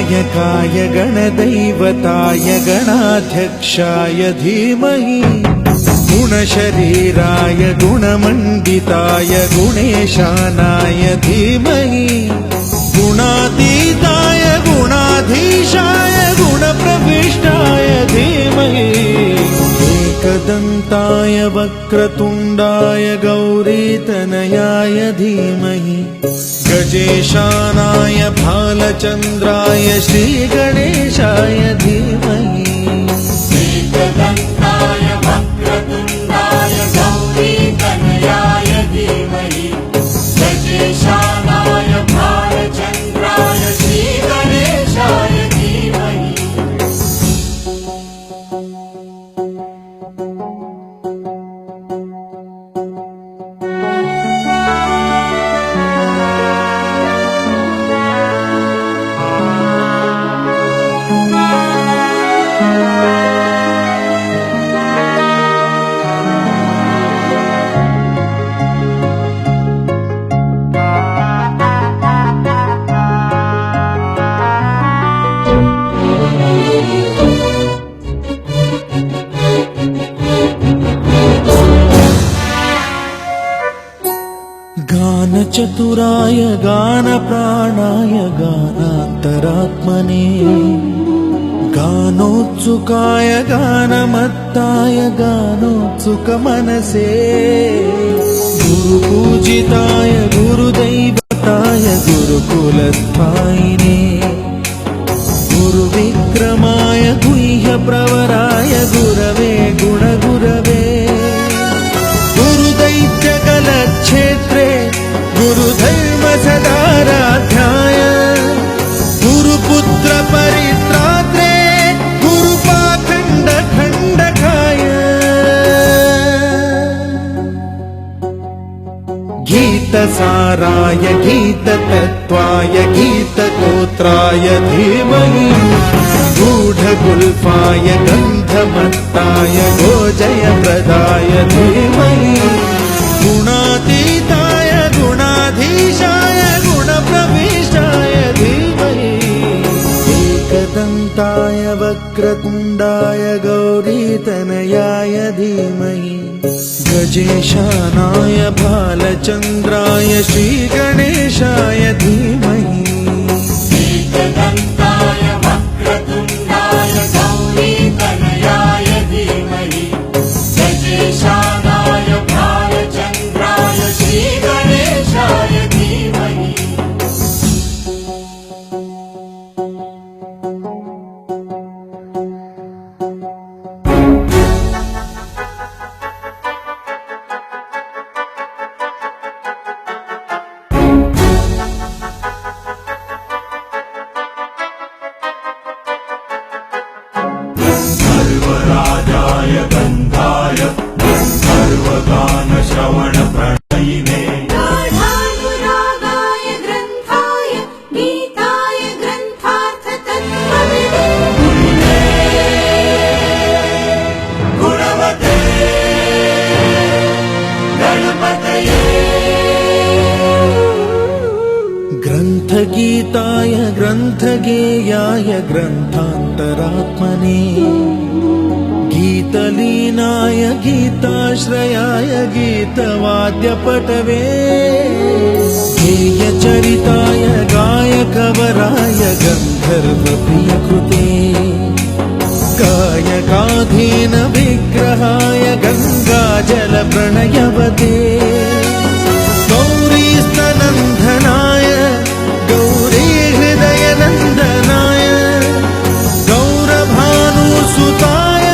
गणनायकाय गणदैवताय गणाध्यक्षाय धीमहि गुणशरीराय गुणमण्डिताय गुणेशानाय धीमहि गुणातीताय गुणाधीशाय गुणप्रविष्टाय धीमहि एकदन्ताय वक्रतुण्डाय गौरीतनयाय धीमहि गजेशानाय भालचन्द्राय श्रीगणेशाय धीमहि एकदन्ताय वक्रतुण्डाय गौरीतनयाय धीमहि गजेशानाय भालचन्द्राय श्रीगणेशाय धीमहि गानचतुराय गानप्राणाय गानान्तरात्मने गानोत्सुकाय गानमत्ताय गानोत्सुकमनसे गुरुपूजिताय गुरुदैवताय गुरुकुलस्थायिने गुरुविक्रमाय गुह्यप्रवराय गुरवे गुणगुरवे गुरुदैत्यकलक्षेत्रे गुरुधर्मसदाराध्याय गुरुपुत्र परित्रात्रे गुरुपाखण्डखण्डकाय गीतसाराय गीततत्त्वाय गीतगोत्राय धीमहि गूढगुल्फाय गन्धमत्ताय गोजयप्रदाय धीमहि गुणातीताय गुणाधीशाय गुणप्रविष्टाय धीमहि एकदन्ताय वक्रतुण्डाय गौरीतनयाय धीमहि गजेशानाय भालचन्द्राय श्रीगणेशाय धीमहि एकदन्ताय वक्रतुण्डाय गौरीतनयाय धीमहि गजेशानाय भालचन्द्राय श्रीगणेशाय धीमहि सर्वराजाय गन्धाय सर्वगानश्रवणप्रणयिने गाढानुरागाय ग्रन्थाय गीताय ग्रन्थार्थतत्त्वविदे गुणवते गणपतये ग्रन्थगीताय ग्रन्थगेयाय ग्रन्थान्तरात्मने गीतलीनाय गीताश्रयाय गीतवाद्यपटवे गेयचरिताय गायकवराय गन्धर्वप्रियकृते गायकाधीन विग्रहाय गङ्गाजलप्रणयवते गौरीस्तनन्दनाय गौरीहृदयनन्दनाय गौरभानुसुताय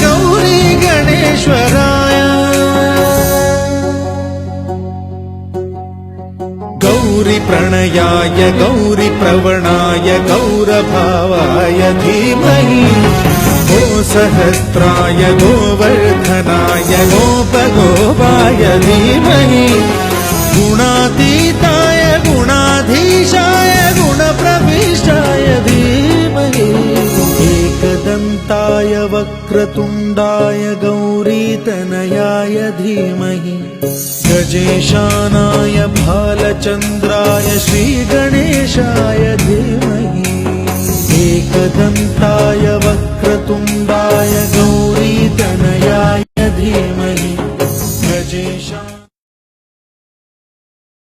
गौरीगणेश्वराय गौरीप्रणयाय गौरीप्रवणाय गौरभावाय धीमहि गोसहस्राय गोवर्धनाय गोपगोपाय धीमहि गुणातीताय गुणाधीशाय गुणप्रविष्टाय धीमहि एकदन्ताय वक्रतुण्डाय गौरीतनयाय धीमहि गजेशानाय भालचन्द्राय श्रीगणेशाय धीमहि वक्रतुण्डाय वक्रतुण्डाय